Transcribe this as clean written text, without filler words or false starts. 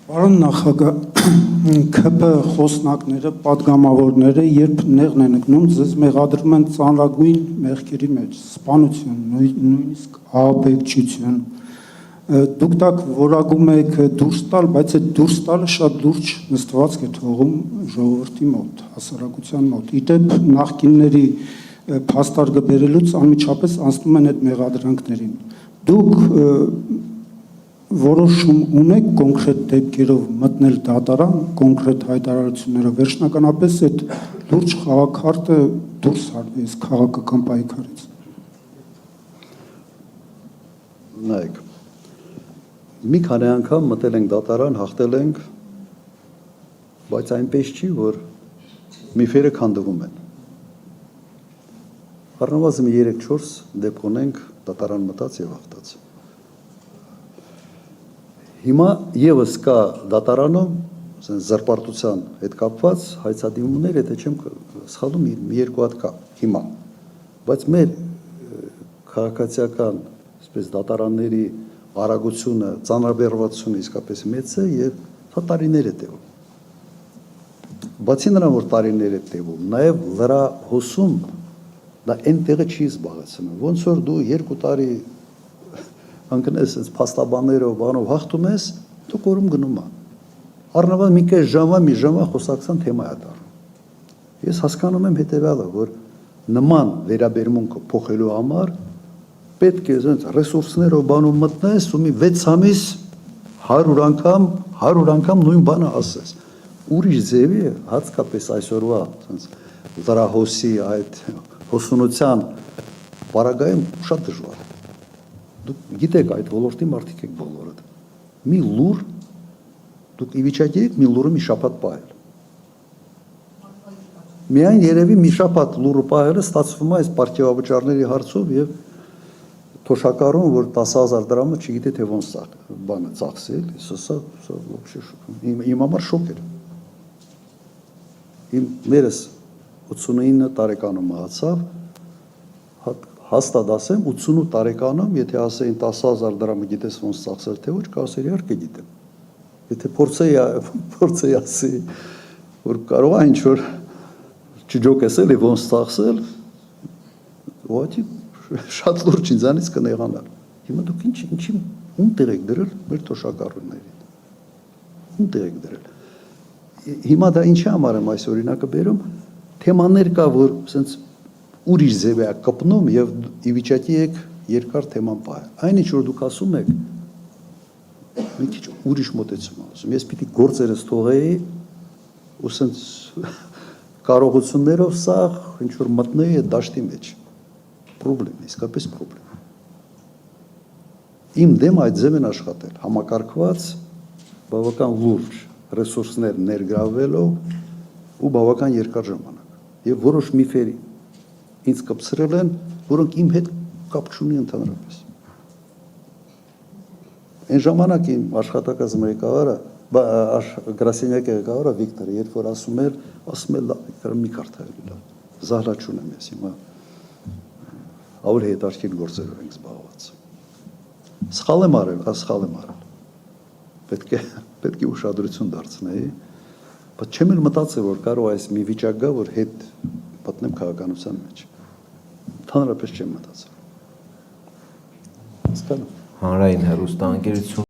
Պարոն նախագահ, ՔՊ խոսնակները, պատգամավորները, երբ նեղն են ընկնում, ձեզ մեղադրում են ծանրագույն մեղքերի մեջ, սպանություն, նույնիսկ ահաբեկչություն։ Դուք դա որակում եք դուրս տալ, բայց այդ դուրս տալը շատ լուրջ նստվածք է թողում ժողովրդի մոտ, հասարակության մոտ։ Իդեպ նախկինների փաստարկը բերելուց անմիջապես անցնում են այդ մեղադրանքներին։ Դուք որոշում ունեք կոնկրետ դեպքերով մտնել դատարան, կոնկրետ հայտարարություններով, վերջնականապես այդ լուրջ խաղաքարտը դուրս արվի այս քաղաքական պայքարից։ Նայեք, մի քանի անգամ մտել ենք դատարան, հաղթել ենք, բայց այնպես չի, որ միֆերը քանդվում են։ Առնվազն 3-4 դեպք ունենք դատարան մտած եւ հաղթած։ Հիմա եւս կա դատարանում զրպարտության հետ կապված հայցադիմումներ, եթե չեմ սխալվում, երկու հատ կա հիմա։ Բայց մեր քաղաքացիական, այսպես դատարանների արագությունը, ծանրաբեռնվածությունը իսկապես մեծ է եւ դա տարիներ է տևում։ Բացի նրան, որ տարիներ է տևում, նաեւ լրահոսում դա այնտեղը չի զբաղեցնում։ Ոնց որ դու 2 տարի ընկնես այս փաստաբաններով, բանով հաղթում ես, դու կորում գնում ես։ Առնվազն մի քիչ ժամա խոսակցան թեմա է դառնում։ Ես հասկանում եմ հետեւյալը, որ նման վերաբերմունքը փոխելու համար պետք է ասենց ռեսուրսներով բանով մտնես ու մի 6 ամիս 100 անգամ նույն բանը ասես։ Ուրիշ ձևի է, հատկապես այսօրվա ասենց լրահոսի այդ հոսունության պարագայում շատ դժվար է։ Դուք գիտեք այդ ոլորտի մարդիկ եք բոլորը։ Մի լուր դուք ի վիճակի եք մի լուրը մի շաբաթ պահել։ Միայն երևի մի շաբաթ լուրը պահելը ստացվում է այս պարտիավճարների հարցով եւ թոշակառուն, որ 10,000 դրամը չգիտե թե ոնց բանը ծախսել, սա вообще իմ համար շոկ էր։ Իմ մերս 89 տարեկանում մահացավ, հաստատ ասեմ 88 տարեկանում, եթե ասեին 10,000 դրամը գիտես ոնց ծախսել, թե ոչ, կասեր իհարկե գիտեմ։ Եթե փորձեի ասի, որ կարող է ինչ-որ չջոկեսել եւ ոնց ծախսել, ուղղակի շատ լուրջ ինձանից կնեղանար։ Հիմա դուք ինչի ում-տեղ եք դրել մեր թոշակառուներին։ Ում-տեղ եք դրել։ Հիմա դա ինչի համար եմ այս օրինակը բերում, թեմաներ կա, որ ասենց ուրիշ ձև է կպնում եւ ի վիճակի եք երկար թեման պահել։ Այն ինչ որ դուք ասում եք, մի քիչ ուրիշ մոտեցում ասում։ Ես պիտի գործերս թողեի ու ասենց կարողություններով սա ինչ որ մտնեի այդ դաշտի մեջ։ Պրոբլեմ, իսկապես պրոբլեմ։ Իմ դեմ այդ ձև են աշխատել, համակարգված, բավական լուրջ ռեսուրսներ ներգրավելով ու բավական երկար ժամանակ։ Եվ որոշ միֆերի ինձ կպցրել են, որոնք իմ հետ կապ չունի ընդհանրապես։ Այն ժամանակ իմ աշխատակազմի ղեկավարը, գրասենյակի ղեկավարը Վիկտորը, երբ որ ասում էր, լավ, Վիկտորը մի քարտայել լավ, զահլա չունեմ ես հիմա ավելի հետաքրքիր գործերով ենք զբաղված։ Սխալ եմ արել։ Պետք է ուշադրություն դարձնեի, բայց չեմ էլ մտածել, որ կարող այս մի վիճակ գա, որ հետ մտնեմ քաղաքականության մեջ։ Ընդհանրապես չեմ մտածել։ Հանրային հեռուստաընկերություն